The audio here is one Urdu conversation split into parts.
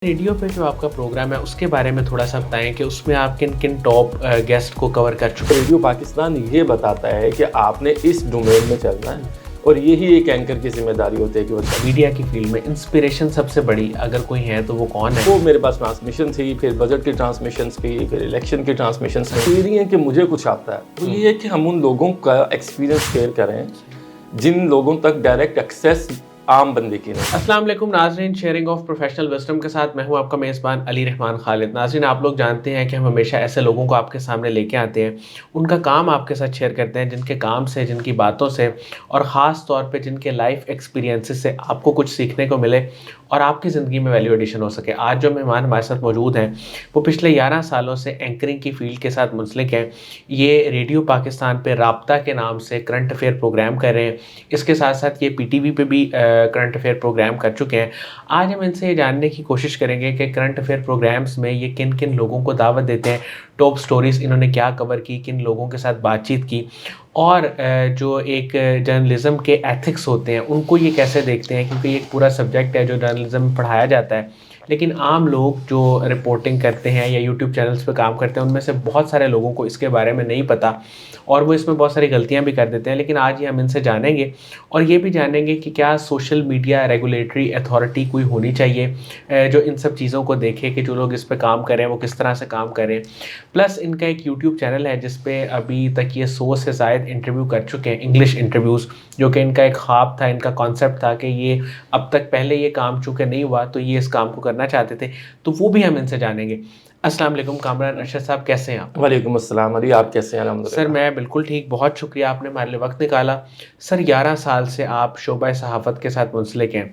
ریڈیو پہ جو آپ کا پروگرام ہے اس کے بارے میں تھوڑا سا بتائیں کہ اس میں آپ کن کن ٹاپ گیسٹ کو کور کر چکے ہیں؟ ریڈیو پاکستان یہ بتاتا ہے کہ آپ نے اس ڈومین میں چلنا ہے اور یہی ایک اینکر کی ذمہ داری ہوتی ہے کہ وہ میڈیا کی فیلڈ میں انسپریشن سب سے بڑی اگر کوئی ہے تو وہ کون ہے؟ وہ میرے پاس ٹرانسمیشن تھی، پھر بجٹ کی ٹرانسمیشنس کی، پھر الیکشن کی ٹرانسمیشنس کی. یہ نہیں ہے کہ مجھے کچھ آتا ہے، تو یہ ہے کہ ہم ان لوگوں کا ایکسپیرینس شیئر کریں جن لوگوں تک ڈائریکٹ ایکسیس عام بندے کی نہیں. السلام علیکم ناظرین، شیئرنگ آف پروفیشنل وزڈم کے ساتھ میں ہوں آپ کا میزبان علی رحمان خالد. ناظرین، آپ لوگ جانتے ہیں کہ ہم ہمیشہ ایسے لوگوں کو آپ کے سامنے لے کے آتے ہیں، ان کا کام آپ کے ساتھ شیئر کرتے ہیں، جن کے کام سے، جن کی باتوں سے اور خاص طور پہ جن کے لائف ایکسپیرینسز سے آپ کو کچھ سیکھنے کو ملے اور آپ کی زندگی میں ویلیو ایڈیشن ہو سکے. آج جو مہمان ہمارے ساتھ موجود ہیں وہ پچھلے 11 سالوں سے اینکرنگ کی فیلڈ کے ساتھ منسلک ہیں. یہ ریڈیو پاکستان پہ رابطہ کے نام سے کرنٹ افیئر پروگرام کر رہے ہیں، اس کے ساتھ ساتھ یہ پی ٹی وی پہ بھی کرنٹ افیئر پروگرام کر چکے ہیں. آج ہم ان سے یہ جاننے کی کوشش کریں گے کہ کرنٹ افیئر پروگرامز میں یہ کن کن لوگوں کو دعوت دیتے ہیں، ٹاپ سٹوریز انہوں نے کیا کور کی، کن لوگوں کے ساتھ بات چیت کی، اور جو ایک جرنلزم کے ایتھکس ہوتے ہیں ان کو یہ کیسے دیکھتے ہیں، کیونکہ یہ ایک پورا سبجیکٹ ہے جو جرنلزم میں پڑھایا جاتا ہے. لیکن عام لوگ جو رپورٹنگ کرتے ہیں یا یوٹیوب چینلز پہ کام کرتے ہیں ان میں سے بہت سارے لوگوں کو اس کے بارے میں نہیں پتہ اور وہ اس میں بہت ساری غلطیاں بھی کر دیتے ہیں. لیکن آج یہ ہم ان سے جانیں گے اور یہ بھی جانیں گے کہ کیا سوشل میڈیا ریگولیٹری اتھارٹی کوئی ہونی چاہیے جو ان سب چیزوں کو دیکھے کہ جو لوگ اس پہ کام کریں وہ کس طرح سے کام کریں. پلس ان کا ایک یوٹیوب چینل ہے جس پہ ابھی تک یہ 100 سے زائد انٹرویو کر چکے ہیں، انگلش انٹرویوز، جو کہ ان کا ایک خواب تھا، ان کا کانسیپٹ تھا کہ یہ اب تک پہلے یہ کام چونکہ نہیں ہوا تو یہ اس کام کو کرنا چاہتے تھے. تو وہ بھی ہم ان سے جانیں گے. السلام علیکم کامران ارشد صاحب، کیسے ہیں آپ؟ وعلیکم السلام علی، آپ کیسے ہیں؟ الحمدللہ. سر میں بالکل ٹھیک، بہت شکریہ آپ نے ہمارے لیے وقت نکالا. سر 11 سال سے آپ شعبہ صحافت کے ساتھ منسلک ہیں.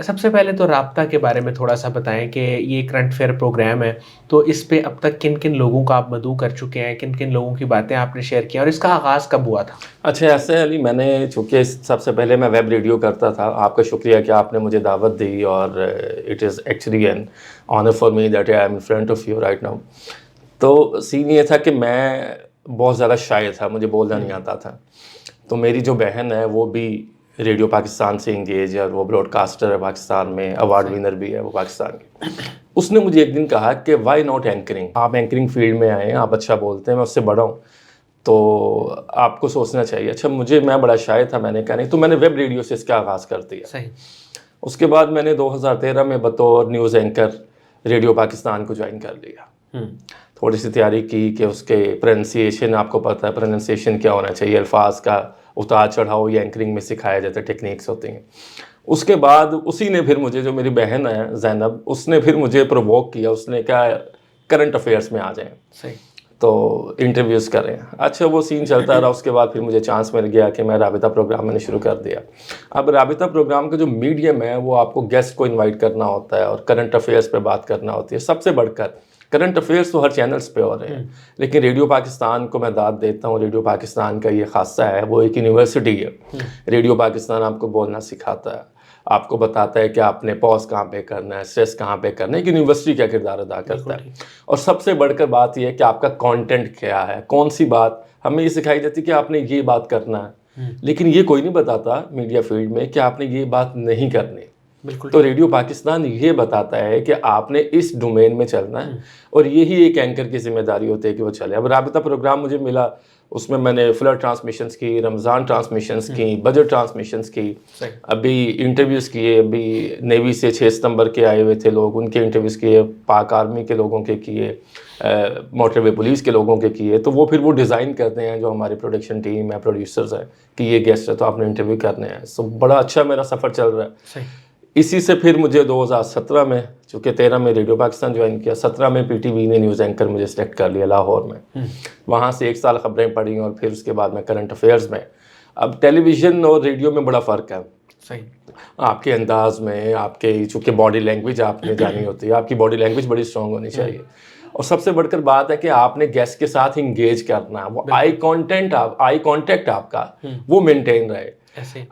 سب سے پہلے تو رابطہ کے بارے میں تھوڑا سا بتائیں کہ یہ کرنٹ افیئر پروگرام ہے تو اس پہ اب تک کن کن لوگوں کا آپ مدعو کر چکے ہیں، کن کن لوگوں کی باتیں آپ نے شیئر کی اور اس کا آغاز کب ہوا تھا؟ اچھا، ایسے علی، میں نے چونکہ سب سے پہلے میں ویب ریڈیو کرتا تھا. آپ کا شکریہ کہ آپ نے مجھے دعوت دی اور it is actually an honour for me that I am in front of you right now. تو سین یہ تھا کہ میں بہت زیادہ شائع تھا، مجھے بولنا نہیں آتا تھا. تو میری جو بہن ہے وہ بھی ریڈیو پاکستان سے انگیج ہے اور وہ براڈ کاسٹر ہے پاکستان میں، ایوارڈ ونر بھی ہے وہ پاکستان کی. اس نے مجھے ایک دن کہا کہ وائی ناٹ اینکرنگ، آپ اینکرنگ فیلڈ میں آئے ہیں، آپ اچھا بولتے ہیں، میں اس سے بڑا ہوں تو آپ کو سوچنا چاہیے. اچھا، میں بڑا شائع تھا، میں نے کہا نہیں، تو میں نے ویب ریڈیو سے اس کا آغاز کر دیا. صحیح. اس کے بعد میں نے 2013 میں بطور نیوز اینکر ریڈیو پاکستان کو جوائن کر لیا. تھوڑی سی تیاری کی کہ اس کے پرننسیشن، آپ کو پتہ ہے پرننسیشن کیا ہونا چاہیے، الفاظ کا اتار چڑھاؤ یہ اینکرنگ میں سکھایا جاتا ہے، ٹیکنیکس ہوتی ہیں. اس کے بعد اسی نے پھر مجھے، جو میری بہن ہے زینب، اس نے پھر مجھے پرووک کیا. اس نے کہا کرنٹ افیئرس میں آ جائیں. صحیح. تو انٹرویوز کریں. اچھا، وہ سین چلتا رہا. اس کے بعد پھر مجھے چانس مل گیا کہ میں رابطہ پروگرام میں نے شروع کر دیا. اب رابطہ پروگرام کا جو میڈیم ہے وہ آپ کو گیسٹ کو انوائٹ کرنا ہوتا ہے اور کرنٹ افیئرس پہ بات کرنا ہوتی ہے. سب سے بڑھ کر کرنٹ افیئرس تو ہر چینلز پہ ہو رہے ہیں، لیکن ریڈیو پاکستان کو میں داد دیتا ہوں. ریڈیو پاکستان کا یہ خاصہ ہے، وہ ایک یونیورسٹی ہے. ریڈیو پاکستان آپ کو بولنا سکھاتا ہے، آپ کو بتاتا ہے کہ آپ نے پاز کہاں پہ کرنا ہے، اسٹریس کہاں پہ کرنا ہے، ایک یونیورسٹی کیا کردار ادا کرتا ہے. اور سب سے بڑھ کر بات یہ ہے کہ آپ کا کانٹینٹ کیا ہے، کون سی بات ہمیں یہ سکھائی جاتی ہے کہ آپ نے یہ بات کرنا ہے. لیکن یہ کوئی نہیں بتاتا میڈیا فیلڈ میں کہ آپ نے یہ بات نہیں کرنی. تو ریڈیو پاکستان یہ بتاتا ہے کہ آپ نے اس ڈومین میں چلنا ہے اور یہی ایک اینکر کی ذمہ داری ہوتی ہے کہ وہ چلے. اب رابطہ پروگرام مجھے ملا، اس میں نے فلڈ ٹرانسمیشنز کی، رمضان ٹرانسمیشنز کی، بجٹ ٹرانسمیشنز کی، ابھی انٹرویوز کیے. ابھی نیوی سے 6 ستمبر کے آئے ہوئے تھے لوگ، ان کے انٹرویوز کیے. پاک آرمی کے لوگوں کے کیے، موٹر وے پولیس کے لوگوں کے کیے. تو وہ پھر وہ ڈیزائن کرتے ہیں جو ہماری پروڈکشن ٹیم ہے، پروڈیوسرز ہیں، کہ یہ گیسٹ ہے تو آپ نے انٹرویو کرنے ہیں. سو بڑا اچھا میرا سفر چل رہا ہے. اسی سے پھر مجھے 2017 میں، چونکہ 13 میں ریڈیو پاکستان جوائن کیا، 17 میں پی ٹی وی نے نیوز اینکر مجھے سلیکٹ کر لیا لاہور میں. وہاں سے 1 سال خبریں پڑھی اور پھر اس کے بعد میں کرنٹ افیئرز میں. اب ٹیلی ویژن اور ریڈیو میں بڑا فرق ہے. صحیح. آپ کے انداز میں، آپ کے چونکہ باڈی لینگویج آپ نے جانی ہوتی ہے، آپ کی باڈی لینگویج بڑی اسٹرانگ ہونی چاہیے. اور سب سے بڑھ کر بات ہے کہ آپ نے گیسٹ کے ساتھ انگیج کرنا ہے، وہ آئی کانٹیکٹ آپ کا وہ مینٹین رہے.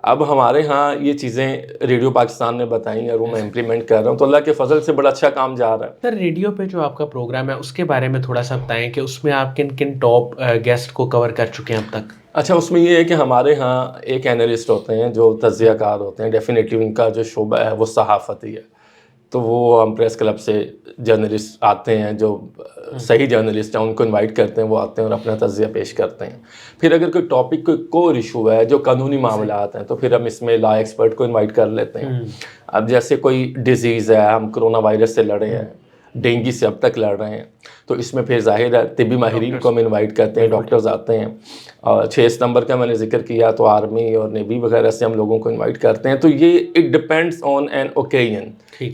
اب ہمارے ہاں یہ چیزیں ریڈیو پاکستان نے بتائیں اور وہ میں امپلیمنٹ کر رہا ہوں، تو اللہ کے فضل سے بڑا اچھا کام جا رہا ہے. سر ریڈیو پہ جو آپ کا پروگرام ہے اس کے بارے میں تھوڑا سا بتائیں کہ اس میں آپ کن کن ٹاپ گیسٹ کو کور کر چکے ہیں اب تک؟ اچھا، اس میں یہ ہے کہ ہمارے ہاں ایک اینالسٹ ہوتے ہیں جو تجزیہ کار ہوتے ہیں. ڈیفینیٹلی ان کا جو شعبہ ہے وہ صحافتی ہے. تو وہ ہم پریس کلب سے جرنلسٹ آتے ہیں جو صحیح جرنلسٹ ہیں ان کو انوائٹ کرتے ہیں, وہ آتے ہیں اور اپنا تجزیہ پیش کرتے ہیں. پھر اگر کوئی ٹاپک کوئی کور ایشو ہے جو قانونی معاملات ہیں تو پھر ہم اس میں لا ایکسپرٹ کو انوائٹ کر لیتے ہیں. اب جیسے کوئی ڈیزیز ہے, ہم کرونا وائرس سے لڑے ہیں, ڈینگی سے اب تک لڑ رہے ہیں, تو اس میں پھر ظاہر ہے طبی ماہرین کو ہم انوائٹ کرتے ہیں, ڈاکٹرز آتے ہیں. اور 6 ستمبر کا میں نے ذکر کیا تو آرمی اور نیوی وغیرہ سے ہم لوگوں کو انوائٹ کرتے ہیں. تو یہ it depends on an occasion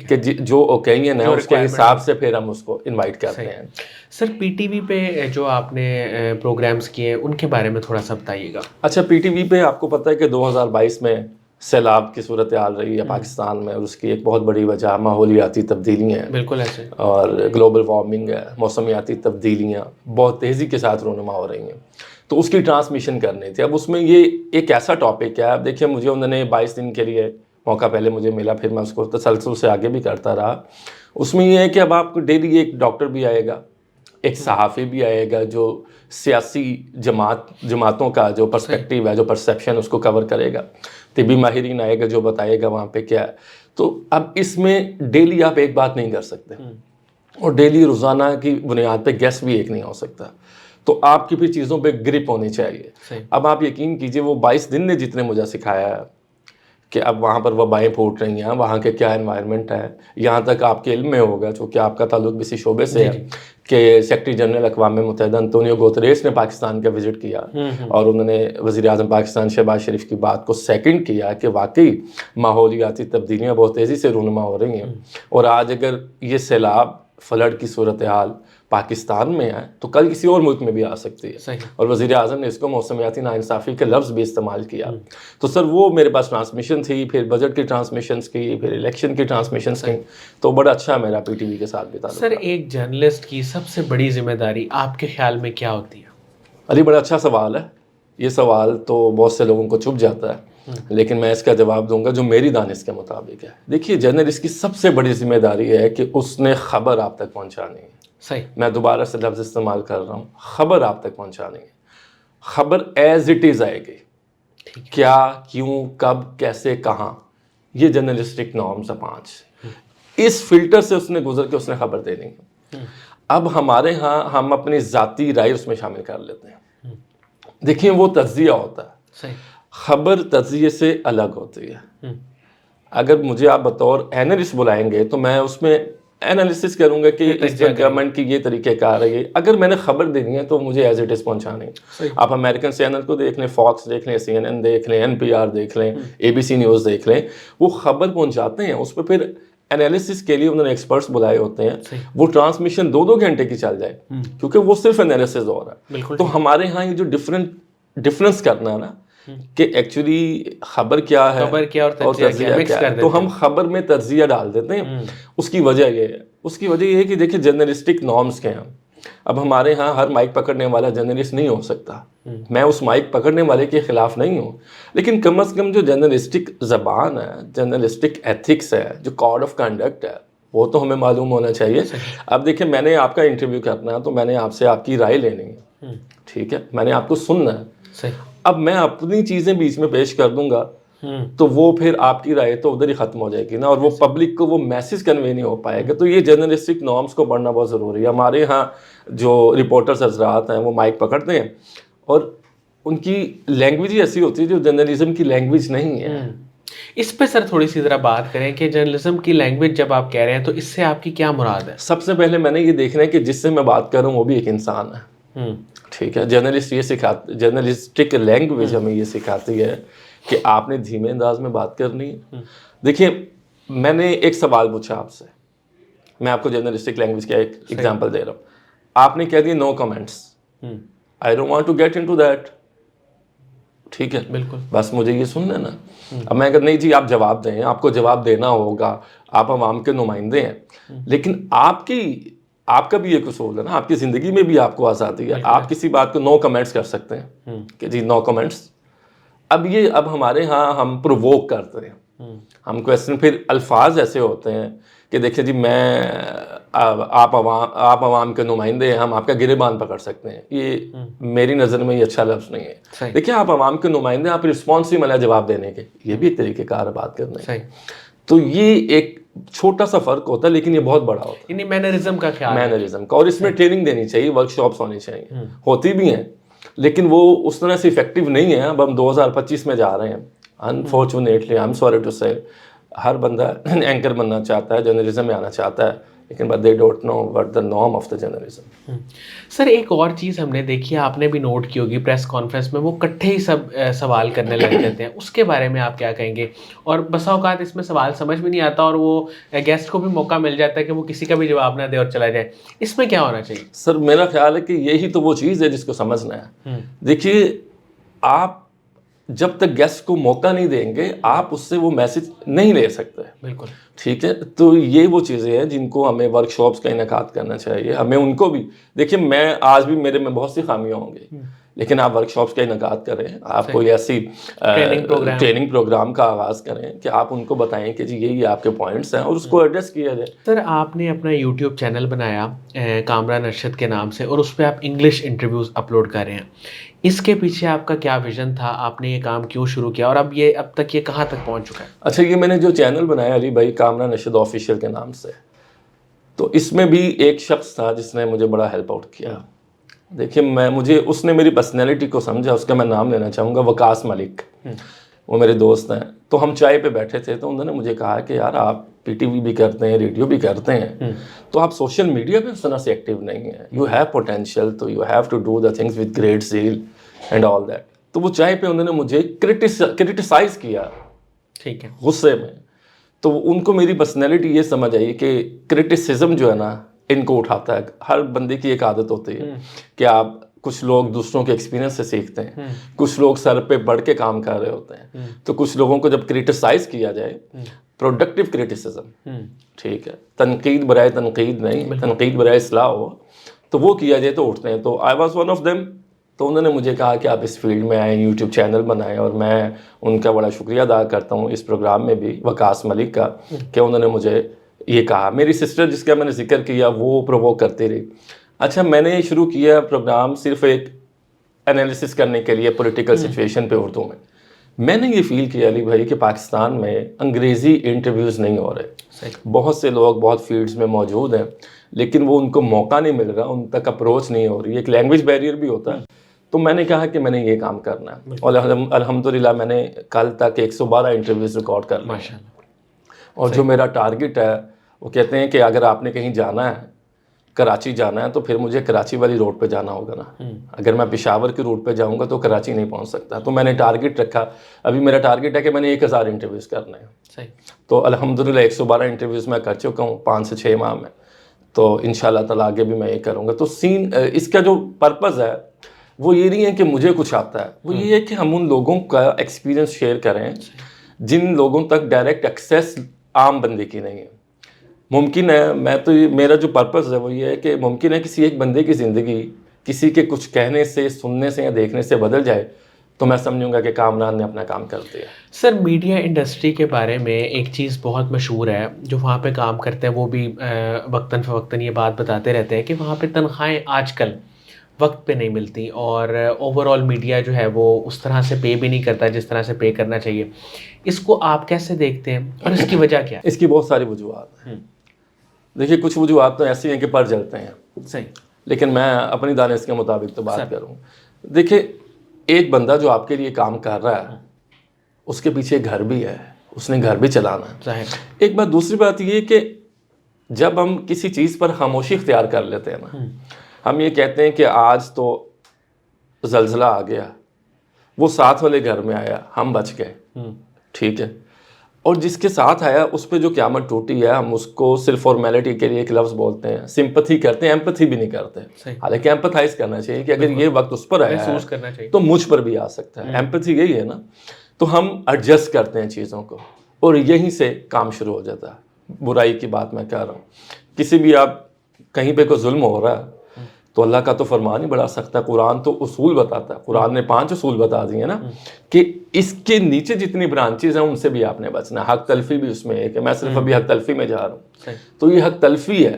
کہ جو اوکیژن ہے اس کے حساب سے پھر ہم اس کو انوائٹ کرتے ہیں. سر پی ٹی وی پہ جو آپ نے پروگرامز کیے ہیں ان کے بارے میں تھوڑا سا بتائیے گا. اچھا, پی ٹی وی پہ آپ کو پتہ ہے کہ 2022 میں سیلاب کی صورتحال رہی ہے پاکستان میں, اور اس کی ایک بہت بڑی وجہ ماحولیاتی تبدیلیاں ہیں. بالکل ایسے. اور گلوبل وارمنگ ہے, موسمیاتی تبدیلیاں بہت تیزی کے ساتھ رونما ہو رہی ہیں, تو اس کی ٹرانسمیشن کرنی تھی. اب اس میں یہ ایک ایسا ٹاپک ہے, اب دیکھیں مجھے انہوں نے 22 دن کے لیے موقع پہلے مجھے ملا, پھر میں اس کو تسلسل سے آگے بھی کرتا رہا. اس میں یہ ہے کہ اب آپ کو ڈیلی ایک ڈاکٹر بھی آئے گا, ایک صحافی بھی آئے گا جو سیاسی جماعتوں کا جو پرسپیکٹیو ہے, جو پرسیپشن اس کو کور کرے گا, طبی ماہرین آئے گا جو بتائے گا وہاں پہ کیا ہے. تو اب اس میں ڈیلی آپ ایک بات نہیں کر سکتے, اور ڈیلی روزانہ کی بنیاد پہ گیسٹ بھی ایک نہیں ہو سکتا. تو آپ کی بھی چیزوں پہ گرپ ہونی چاہیے. اب آپ یقین کیجئے وہ 22 دن نے جتنے مجھے سکھایا ہے کہ اب وہاں پر وبائیں پھوٹ رہی ہیں, وہاں کے کیا انوائرمنٹ ہے, یہاں تک آپ کے علم میں ہوگا چونکہ آپ کا تعلق اسی شعبے سے ہے کہ سیکرٹری جنرل اقوام متحدہ انطونیو گوتریس نے پاکستان کا وزٹ کیا, اور انہوں نے وزیر اعظم پاکستان شہباز شریف کی بات کو سیکنڈ کیا کہ واقعی ماحولیاتی تبدیلیاں بہت تیزی سے رونما ہو رہی ہیں, اور آج اگر یہ سیلاب فلڈ کی صورتحال پاکستان میں ہے تو کل کسی اور ملک میں بھی آ سکتی ہے. اور وزیر اعظم نے اس کو موسمیاتی ناانصافی کے لفظ بھی استعمال کیا. تو سر وہ میرے پاس ٹرانسمیشن تھی, پھر بجٹ کی ٹرانسمیشنز کی, پھر الیکشن کی ٹرانسمیشنز کی, تو بڑا اچھا میرا پی ٹی وی کے ساتھ بھی تعلق. سر ایک جرنلسٹ کی سب سے بڑی ذمہ داری آپ کے خیال میں کیا ہوتی ہے؟ علی بڑا اچھا سوال ہے. یہ سوال تو بہت سے لوگوں کو چبھ جاتا ہے, لیکن میں اس کا جواب دوں گا جو میری دانش کے مطابق ہے. دیکھیے جرنلسٹ کی سب سے بڑی ذمہ داری ہے کہ اس نے خبر آپ تک پہنچانی ہے. صحیح. میں دوبارہ سے لفظ استعمال کر رہا ہوں, خبر آپ تک پہنچانی ہے. خبر ایز اٹ از آئے گی, کیا, کیوں, کب, کیسے, کہاں, یہ جرنلسٹک نارمز ہیں 5. اس فلٹر سے اس نے گزر کے اس نے خبر دینی ہے. اب ہمارے ہاں ہم اپنی ذاتی رائے اس میں شامل کر لیتے ہیں. دیکھیں وہ تجزیہ ہوتا ہے, خبر تجزیے سے الگ ہوتی ہے. اگر مجھے آپ بطور اینالسٹ بلائیں گے تو میں اس میں اینالیسس کروں گا کہ اس گورنمنٹ کی یہ طریقہ کار ہے. اگر میں نے خبر دینی ہے تو مجھے ایز اٹ از پہنچانی ہے. آپ امریکن چینل کو دیکھ لیں, فاکس دیکھ لیں, CNN دیکھ لیں, NPR دیکھ لیں, ABC نیوز دیکھ لیں, وہ خبر پہنچاتے ہیں. اس پہ پھر انالیسس کے لیے انہوں نے ایکسپرٹس بلائے ہوتے ہیں. وہ ٹرانسمیشن 2-2 گھنٹے کی چل جائے کیونکہ وہ صرف انالیسس ہو رہا ہے. تو ہمارے ہاں یہ جو ڈفرینس کرنا ہے نا کہ ایکچولی خبر کیا ہے اور تجزیہ کیا ہے, تو ہم خبر میں تجزیہ ڈال دیتے ہیں. اس کی وجہ یہ ہے کہ دیکھیں جرنلسٹک نارمز کے ہیں. اب ہمارے ہاں ہر مائک پکڑنے والا جرنلسٹ نہیں ہو سکتا. میں اس مائک پکڑنے والے کے خلاف نہیں ہوں, لیکن کم از کم جو جرنلسٹک زبان ہے, جرنلسٹک ایتھکس ہے, جو کوڈ آف کنڈکٹ ہے, وہ تو ہمیں معلوم ہونا چاہیے. اب دیکھیں میں نے آپ کا انٹرویو کرنا ہے تو میں نے آپ سے آپ کی رائے لینی ہے, ٹھیک ہے, میں نے آپ کو سننا ہے. اب میں اپنی چیزیں بیچ میں پیش کر دوں گا تو وہ پھر آپ کی رائے تو ادھر ہی ختم ہو جائے گی نا, اور وہ پبلک کو وہ میسج کنوے نہیں ہو پائے گا. تو یہ جرنلسٹک نارمز کو پڑھنا بہت ضروری ہے. ہمارے ہاں جو رپورٹرز حضرات ہیں وہ مائک پکڑتے ہیں اور ان کی لینگویج ہی ایسی ہوتی ہے جو جرنلزم کی لینگویج نہیں ہے. اس پہ سر تھوڑی سی ذرا بات کریں کہ جرنلزم کی لینگویج جب آپ کہہ رہے ہیں تو اس سے آپ کی کیا مراد ہے؟ سب سے پہلے میں نے یہ دیکھنا ہے کہ جس سے میں بات کر رہا ہوں وہ بھی ایک انسان ہے. ٹھیک ہے, جرنلسٹ یہ سکھاتے, جرنلسٹک لینگویج ہمیں یہ سکھاتی ہے کہ آپ نے دھیمے انداز میں بات کرنی ہے. دیکھیے میں نے ایک سوال پوچھا آپ سے, میں آپ کو جرنلسٹک لینگویج کا ایک ایگزامپل دے رہا ہوں. آپ نے کہہ دیا no comments, I don't want to get into that. ٹھیک ہے, بالکل, بس مجھے یہ سننا ہے نا. اب میں کہتا نہیں جی آپ جواب دیں, آپ کو جواب دینا ہوگا, آپ عوام کے نمائندے ہیں, لیکن آپ کا بھی یہ قصور ہے نا, آپ کی زندگی میں بھی آپ کو آزادی ہے. آپ کسی بات کو نو کمنٹس کر سکتے ہیں کہ جی نو کمنٹس. اب ہمارے ہاں ہم پرووک کرتے ہیں, ہم کویسچن, پھر الفاظ ایسے ہوتے ہیں کہ دیکھیں جی آپ عوام کے نمائندے ہیں, ہم آپ کا گریبان پکڑ سکتے ہیں. یہ میری نظر میں یہ اچھا لفظ نہیں ہے. دیکھیں آپ عوام کے نمائندے, آپ رسپانس ہی ملا جواب دینے کے, یہ بھی ایک طریقے کار بات کرنے. تو یہ ایک چھوٹا سا فرق ہوتا ہے لیکن یہ بہت بڑا ہوتا ہے. یعنی مینرزم کا خیال, مینرزم کا, اور اس میں ٹریننگ دینی چاہیے, ورک شاپس ہونی چاہیے, ہوتی بھی ہیں لیکن وہ اس طرح سے افیکٹو نہیں ہے. اب ہم 2025 میں جا رہے ہیں, unfortunately I am sorry to say, ہر بندہ اینکر بننا چاہتا ہے, جرنلزم میں آنا چاہتا ہے, لیکن but they don't know what the norm of the journalism. Sir ایک اور چیز ہم نے دیکھی ہے, آپ نے بھی نوٹ کی ہوگی, پریس کانفرنس میں وہ کٹھے ہی سب سوال کرنے لگ جاتے ہیں, اس کے بارے میں آپ کیا کہیں گے؟ اور بسا اوقات اس میں سوال سمجھ بھی نہیں آتا اور وہ گیسٹ کو بھی موقع مل جاتا ہے کہ وہ کسی کا بھی جواب نہ دے اور چلا جائے, اس میں کیا ہونا چاہیے؟ سر میرا خیال ہے کہ یہی تو وہ چیز ہے جس کو سمجھنا ہے. دیکھیے آپ جب تک گیسٹ کو موقع نہیں دیں گے آپ اس سے وہ میسج نہیں لے سکتے. بالکل ٹھیک ہے, تو یہ وہ چیزیں ہیں جن کو ہمیں ورک شاپس کا انعقاد کرنا چاہیے. ہمیں ان کو بھی دیکھیے, میں آج بھی میرے میں بہت سی خامیاں ہوں گی, لیکن آپ ورک شاپس کا انعقاد کریں, آپ کوئی ایسی ٹریننگ پروگرام کا آغاز کریں کہ آپ ان کو بتائیں کہ جی یہی آپ کے پوائنٹس ہیں اور اس کو ایڈریس کیا جائے. سر آپ نے اپنا یوٹیوب چینل بنایا کامران ارشد کے نام سے, اور اس پہ آپ انگلش انٹرویوز اپلوڈ کر رہے ہیں, اس کے پیچھے آپ کا کیا ویژن تھا؟ آپ نے یہ کام کیوں شروع کیا اور اب تک یہ کہاں تک پہنچ چکا ہے؟ اچھا, یہ میں نے جو چینل بنایا علی بھائی کامران ارشد آفیشیل کے نام سے, تو اس میں بھی ایک شخص تھا جس نے مجھے بڑا ہیلپ آؤٹ کیا. دیکھیے اس نے میری پرسنالٹی کو سمجھا, اس کا میں نام لینا چاہوں گا, وقاص ملک. وہ میرے دوست ہیں, تو ہم چائے پہ بیٹھے تھے تو انہوں نے مجھے کہا کہ یار آپ پی ٹی وی بھی کرتے ہیں, ریڈیو بھی کرتے ہیں, تو آپ سوشل میڈیا پہ اس طرح سے ایکٹیو نہیں ہیں. یو ہیو پوٹینشیل, تو you have to do the things with great zeal and all that. تو وہ چائے پہ انہوں نے مجھے کرٹیسائز کیا, ٹھیک ہے, غصے میں. تو ان کو میری پرسنالٹی یہ سمجھ آئی کہ کرٹیسزم جو ہے نا ان کو اٹھاتا ہے. ہر بندے کی ایک عادت ہوتی ہے کہ آپ کچھ لوگ دوسروں کے ایکسپیرینس سے سیکھتے ہیں, کچھ لوگ سر پہ بڑھ کے کام کر رہے ہوتے ہیں, تو کچھ لوگوں کو جب کرٹیسائز کیا جائے, پروڈکٹیو کرٹیسزم, ٹھیک ہے, تنقید برائے تنقید نہیں, تنقید برائے اصلاح ہو, تو وہ کیا جائے تو اٹھتے ہیں. تو I was one of them. تو انہوں نے مجھے کہا کہ آپ اس فیلڈ میں آئیں, یوٹیوب چینل بنائیں, اور میں ان کا بڑا شکریہ ادا کرتا ہوں اس پروگرام میں بھی وقاص ملک کا کہ انہوں نے مجھے یہ کہا. میری سسٹر جس کا میں نے ذکر کیا وہ پرووک کرتی رہی. اچھا, میں نے شروع کیا پروگرام صرف ایک انالیسس کرنے کے لیے پولیٹیکل سچویشن پہ اردو میں. میں نے یہ فیل کیا علی بھائی کہ پاکستان میں انگریزی انٹرویوز نہیں ہو رہے. بہت سے لوگ بہت فیلڈز میں موجود ہیں لیکن وہ ان کو موقع نہیں مل رہا, ان تک اپروچ نہیں ہو رہی. ایک لینگویج بیریئر بھی ہوتا ہے. تو میں نے کہا کہ میں نے یہ کام کرنا ہے, اور الحمدللہ میں نے کل تک 112 انٹرویوز ریکارڈ کر لیا. اور جو میرا ٹارگٹ ہے, وہ کہتے ہیں کہ اگر آپ نے کہیں جانا ہے, کراچی جانا ہے, تو پھر مجھے کراچی والی روڈ پہ جانا ہوگا نا. اگر میں پشاور کی روڈ پہ جاؤں گا تو کراچی نہیں پہنچ سکتا. تو میں نے ٹارگٹ رکھا, ابھی میرا ٹارگٹ ہے کہ میں نے 1000 انٹرویوز کرنے ہیں. تو الحمدللہ 112 انٹرویوز میں کر چکا ہوں 5 سے 6 ماہ میں. تو انشاءاللہ تعالیٰ آگے بھی میں یہ کروں گا. تو اس کا جو پرپز ہے وہ یہ نہیں ہے کہ مجھے کچھ آتا ہے, وہ یہ ہے کہ ہم ان لوگوں کا ایکسپیرینس شیئر کریں جن لوگوں تک ڈائریکٹ ایکسیس عام بندے کی نہیں ہے. ممکن ہے میرا جو پرپز ہے وہ یہ ہے کہ ممکن ہے کسی ایک بندے کی زندگی کسی کے کچھ کہنے سے, سننے سے یا دیکھنے سے بدل جائے, تو میں سمجھوں گا کہ کامران نے اپنا کام کر دیا. سر میڈیا انڈسٹری کے بارے میں ایک چیز بہت مشہور ہے, جو وہاں پہ کام کرتے ہیں وہ بھی وقتاً فوقتاً یہ بات بتاتے رہتے ہیں کہ وہاں پہ تنخواہیں آج کل وقت پہ نہیں ملتی, اور اوور آل میڈیا جو ہے وہ اس طرح سے پے بھی نہیں کرتا جس طرح سے پے کرنا چاہیے. اس کو آپ کیسے دیکھتے ہیں اور اس کی وجہ کیا ہے؟ اس کی بہت ساری وجوہات ہیں. دیکھیے کچھ وجوہات تو ایسی ہیں کہ پر جلتے ہیں, صحیح, لیکن میں اپنی دانش کے مطابق تو بات کروں. دیکھیے ایک بندہ جو آپ کے لیے کام کر رہا ہے اس کے پیچھے گھر بھی ہے, اس نے گھر بھی چلانا ہے. ایک بات, دوسری بات یہ کہ جب ہم کسی چیز پر خاموشی اختیار کر لیتے ہیں نا, ہم یہ کہتے ہیں کہ آج تو زلزلہ آ گیا, وہ ساتھ والے گھر میں آیا, ہم بچ گئے, ٹھیک ہے, اور جس کے ساتھ آیا اس پہ جو قیامت ٹوٹی ہے, ہم اس کو صرف فارمیلٹی کے لیے ایک لفظ بولتے ہیں, سمپتھی کرتے ہیں, ایمپتھی بھی نہیں کرتے. حالانکہ ایمپتھائز کرنا چاہیے کہ اگر یہ وقت اس پر آیا ہے تو مجھ پر بھی آ سکتا ہے. ایمپتھی یہی ہے نا. تو ہم ایڈجسٹ کرتے ہیں چیزوں کو, اور یہیں سے کام شروع ہو جاتا ہے. برائی کی بات میں کہہ رہا ہوں, کسی بھی آپ کہیں پہ کوئی ظلم ہو رہا ہے تو اللہ کا تو فرمان ہی بڑھا سکتا ہے. قرآن تو اصول بتاتا ہے, قرآن نے 5 اصول بتا دیے نا کہ اس کے نیچے جتنی برانچیز ہیں ان سے بھی آپ نے بچنا ہے. حق تلفی بھی اس میں ہے کہ میں صرف ابھی حق تلفی میں جا رہا ہوں. تو یہ حق تلفی ہے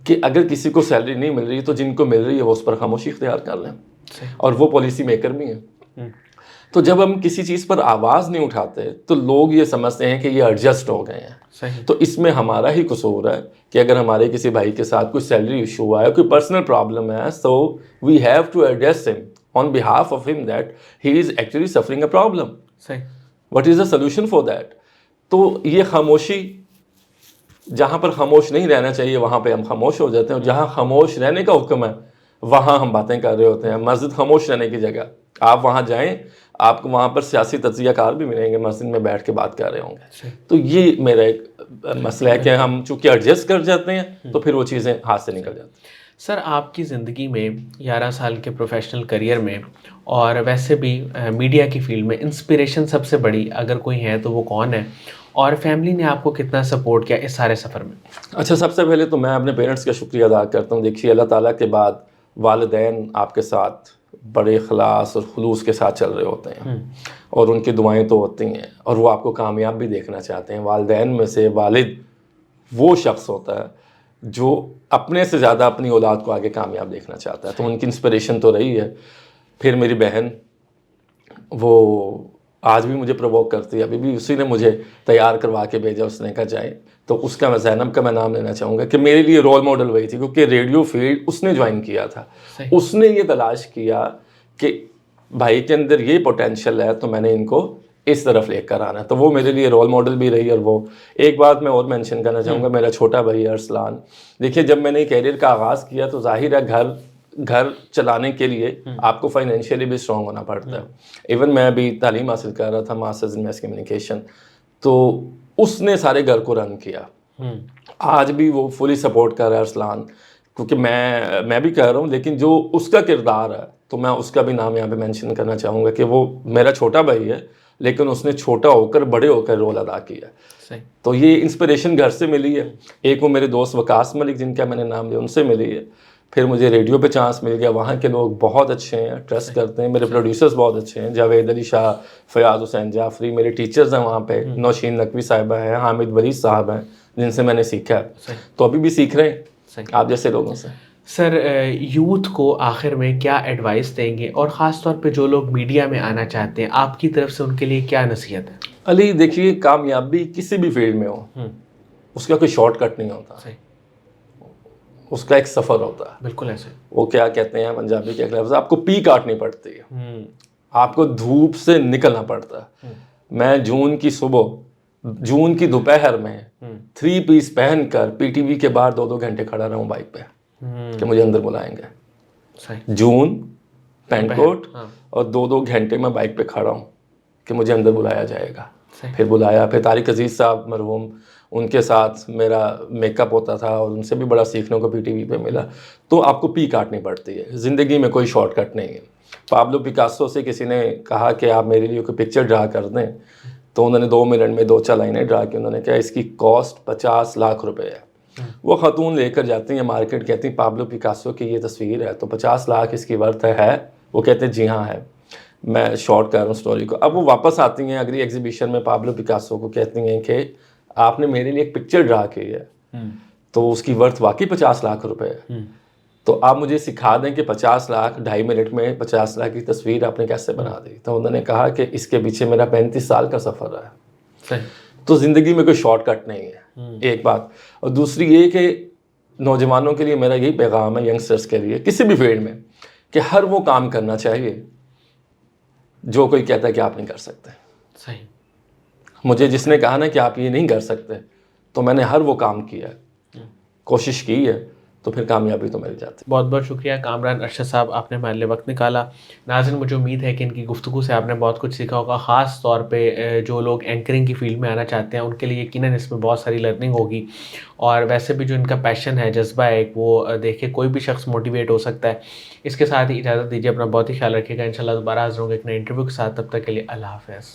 کہ اگر کسی کو سیلری نہیں مل رہی تو جن کو مل رہی ہے وہ اس پر خاموشی اختیار کر لیں, اور وہ پالیسی میکر بھی ہیں. تو جب ہم کسی چیز پر آواز نہیں اٹھاتے تو لوگ یہ سمجھتے ہیں کہ یہ ایڈجسٹ ہو گئے ہیں. صحیح. تو اس میں ہمارا ہی قصور ہے کہ اگر ہمارے کسی بھائی کے ساتھ کوئی سیلری ایشو ہے, کوئی پرسنل پرابلم ہے, so we have to address him on behalf of him that he is actually suffering a problem. صحیح. What is a solution for that. تو یہ خاموشی, جہاں پر خاموش نہیں رہنا چاہیے وہاں پہ ہم خاموش ہو جاتے ہیں, اور جہاں خاموش رہنے کا حکم ہے وہاں ہم باتیں کر رہے ہوتے ہیں. مسجد خاموش رہنے کی جگہ, آپ وہاں جائیں, آپ کو وہاں پر سیاسی تجزیہ کار بھی ملیں گے, مسجد میں بیٹھ کے بات کر رہے ہوں گے. تو یہ میرا ایک مسئلہ ہے کہ ہم چونکہ ایڈجسٹ کر جاتے ہیں تو پھر وہ چیزیں ہاتھ سے نکل جاتی ہیں. سر, آپ کی زندگی میں 11 سال کے پروفیشنل کریئر میں اور ویسے بھی میڈیا کی فیلڈ میں انسپریشن سب سے بڑی اگر کوئی ہے تو وہ کون ہے, اور فیملی نے آپ کو کتنا سپورٹ کیا اس سارے سفر میں؟ اچھا, سب سے پہلے تو میں اپنے پیرنٹس کا شکریہ ادا کرتا ہوں. دیکھیے, اللہ تعالیٰ کے بعد والدین آپ کے ساتھ بڑے اخلاص اور خلوص کے ساتھ چل رہے ہوتے ہیں, اور ان کی دعائیں تو ہوتی ہیں, اور وہ آپ کو کامیاب بھی دیکھنا چاہتے ہیں. والدین میں سے والد وہ شخص ہوتا ہے جو اپنے سے زیادہ اپنی اولاد کو آگے کامیاب دیکھنا چاہتا ہے, تو ان کی انسپریشن تو رہی ہے. پھر میری بہن, وہ آج بھی مجھے پرووک کرتی ہے, ابھی بھی اسی نے مجھے تیار کروا کے بھیجا, اس نے کہا جائے. تو اس کا, میں زینب کا میں نام لینا چاہوں گا کہ میرے لیے رول ماڈل وہی تھی, کیونکہ ریڈیو فیلڈ اس نے جوائن کیا تھا. اس نے یہ تلاش کیا کہ بھائی کے اندر یہ پوٹینشیل ہے تو میں نے ان کو اس طرف لے کر آنا ہے, تو وہ میرے لیے رول ماڈل بھی رہی. اور وہ ایک بات میں اور مینشن کرنا چاہوں گا, میرا چھوٹا بھائی ارسلان. دیکھیے, جب میں نے کیریئر کا آغاز کیا تو ظاہر ہے گھر چلانے کے لیے آپ کو فائنینشیلی بھی اسٹرانگ ہونا پڑتا ہے. ایون میں ابھی تعلیم حاصل کر رہا تھا, ماسٹرز ان میس کمیونیکیشن, تو اس نے سارے گھر کو رن کیا. آج بھی وہ فلی سپورٹ کر رہا ہے ارسلان, کیونکہ میں بھی کہہ رہا ہوں, لیکن جو اس کا کردار ہے تو میں اس کا بھی نام یہاں پہ مینشن کرنا چاہوں گا کہ وہ میرا چھوٹا بھائی ہے, لیکن اس نے چھوٹا ہو کر بڑے ہو کر رول ادا کیا. تو یہ انسپریشن گھر سے ملی ہے. ایک وہ میرے دوست وقاص ملک جن کا میں نے نام لیا, ان سے ملی ہے. پھر مجھے ریڈیو پہ چانس مل گیا, وہاں کے لوگ بہت اچھے ہیں, ٹرسٹ کرتے ہیں. میرے پروڈیوسرز بہت اچھے ہیں, جاوید علی شاہ, فیاض حسین جعفری. میرے ٹیچرز ہیں وہاں پہ, نوشین نقوی صاحبہ ہیں, حامد ولید صاحب ہیں, جن سے میں نے سیکھا ہے, تو ابھی بھی سیکھ رہے ہیں آپ جیسے لوگوں سے. سر, یوتھ کو آخر میں کیا ایڈوائس دیں گے, اور خاص طور پہ جو لوگ میڈیا میں آنا چاہتے ہیں, آپ کی طرف سے ان کے لیے کیا نصیحت ہے؟ علی, دیکھیے, کامیابی کسی بھی فیلڈ میں ہو, اس کا کوئی شارٹ کٹ نہیں ہوتا, اس کا ایک سفر ہوتا ہے. بالکل ایسے. وہ کیا کہتے ہیں پنجابی کے ایک لفظ, آپ کو پی کاٹنی پڑتی ہے, آپ کو دھوپ سے نکلنا پڑتا ہے. میں جون کی صبح, جون کی دوپہر میں 3 پیس پہن کر پی ٹی وی کے باہر 2 گھنٹے کھڑا رہا ہوں بائک پہ کہ مجھے اندر بلائیں گے. جون, پینٹ کوٹ, اور 2 گھنٹے میں بائک پہ کھڑا ہوں کہ مجھے اندر بلایا جائے گا. پھر بلایا. پھر طارق عزیز صاحب مرحوم, ان کے ساتھ میرا میک اپ ہوتا تھا, اور ان سے بھی بڑا سیکھنے کو پی ٹی وی پہ ملا. تو آپ کو پی کاٹنی پڑتی ہے, زندگی میں کوئی شارٹ کٹ نہیں ہے. پابلو پیکاسو سے کسی نے کہا کہ آپ میرے لیے کوئی پکچر ڈرا کر دیں, تو انہوں نے 2 منٹ میں 2-4 لائنیں ڈرا کی. انہوں نے کہا اس کی کاسٹ 50 لاکھ روپے ہے. وہ خاتون لے کر جاتی ہیں مارکیٹ, کہتی ہیں پابلو پیکاسو کی یہ تصویر ہے تو 50 لاکھ اس کی ورتھ ہے. وہ کہتے ہیں جی ہاں ہے. میں شارٹ کر رہا ہوں سٹوری کو. اب وہ واپس آتی ہیں اگلی ایگزیبیشن میں, پابلو پیکاسو کو کہتی ہیں کہ آپ نے میرے لیے ایک پکچر ڈرا کی ہے, تو اس کی ورتھ واقعی 50 لاکھ روپے ہے. تو آپ مجھے سکھا دیں کہ 50 لاکھ 2.5 منٹ میں 50 لاکھ کی تصویر آپ نے کیسے بنا دی. تو انہوں نے کہا کہ اس کے پیچھے میرا 35 سال کا سفر رہا ہے. تو زندگی میں کوئی شارٹ کٹ نہیں ہے, ایک بات. اور دوسری یہ کہ نوجوانوں کے لیے میرا یہی پیغام ہے, ینگسٹرز کے لیے کسی بھی فیلڈ میں, کہ ہر وہ کام کرنا چاہیے جو کوئی کہتا ہے کہ آپ نہیں کر سکتے. صحیح. مجھے جس نے کہا نا کہ آپ یہ نہیں کر سکتے, تو میں نے ہر وہ کام کیا ہے, کوشش کی ہے, تو پھر کامیابی تو مل جاتی. بہت بہت شکریہ کامران ارشد صاحب, آپ نے ہمارے لیے وقت نکالا. ناظرین, مجھے امید ہے کہ ان کی گفتگو سے آپ نے بہت کچھ سیکھا ہوگا. خاص طور پہ جو لوگ اینکرنگ کی فیلڈ میں آنا چاہتے ہیں ان کے لیے یقیناً اس میں بہت ساری لرننگ ہوگی, اور ویسے بھی جو ان کا پیشن ہے, جذبہ ہے, وہ دیکھے کوئی بھی شخص موٹیویٹ ہو سکتا ہے. اس کے ساتھ ہی اجازت دیجیے, اپنا بہت ہی خیال رکھیے گا. انشاءاللہ دوبارہ حاضر ہوں گے ایک نئے انٹرویو کے ساتھ. تب تک کے لیے اللہ حافظ.